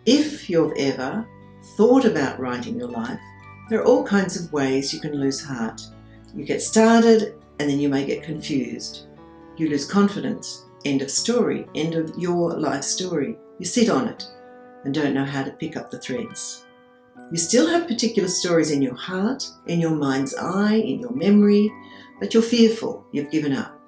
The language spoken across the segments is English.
If you've ever thought about writing your life, there are all kinds of ways you can lose heart. You get started and then you may get confused. You lose confidence. End of story. End of your life story. You sit on it and don't know how to pick up the threads. You still have particular stories in your heart, in your mind's eye, in your memory, but you're fearful. You've given up.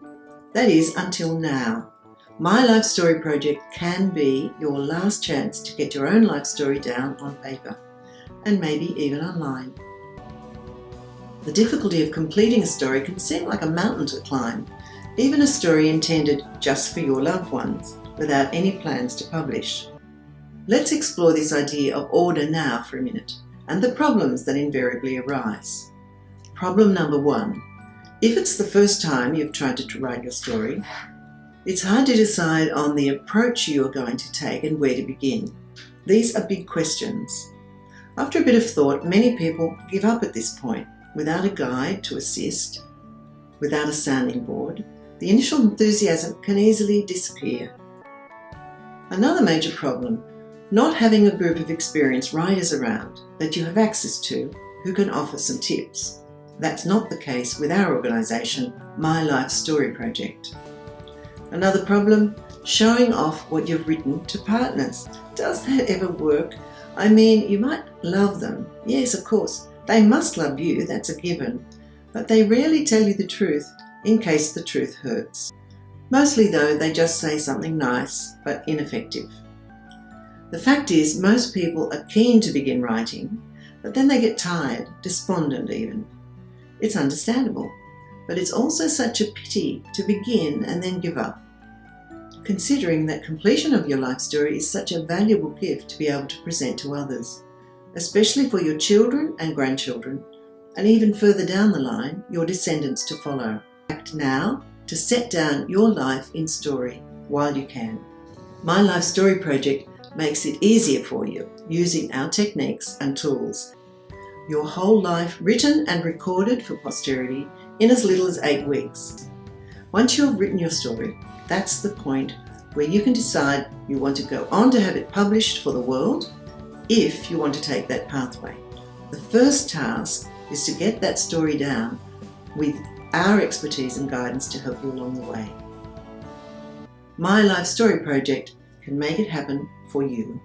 That is, until now. My Life Story Project can be your last chance to get your own life story down on paper, and maybe even online. The difficulty of completing a story can seem like a mountain to climb, even a story intended just for your loved ones, without any plans to publish. Let's explore this idea of order now for a minute, and the problems that invariably arise. Problem number 1. If it's the first time you've tried to write your story, it's hard to decide on the approach you are going to take and where to begin. These are big questions. After a bit of thought, many people give up at this point. Without a guide to assist, without a sounding board, the initial enthusiasm can easily disappear. Another major problem, not having a group of experienced writers around that you have access to who can offer some tips. That's not the case with our organisation, My Life Story Project. Another problem, showing off what you've written to partners. Does that ever work? I mean, you might love them. Yes, of course. They must love you, that's a given. But they rarely tell you the truth, in case the truth hurts. Mostly though, they just say something nice, but ineffective. The fact is, most people are keen to begin writing, but then they get tired, despondent even. It's understandable, but it's also such a pity to begin and then give up, considering that completion of your life story is such a valuable gift to be able to present to others, especially for your children and grandchildren, and even further down the line, your descendants to follow. Act now to set down your life in story while you can. My Life Story Project makes it easier for you using our techniques and tools. Your whole life written and recorded for posterity in as little as 8 weeks. Once you have written your story, that's the point where you can decide you want to go on to have it published for the world, if you want to take that pathway. The first task is to get that story down with our expertise and guidance to help you along the way. My Life Story Project can make it happen for you.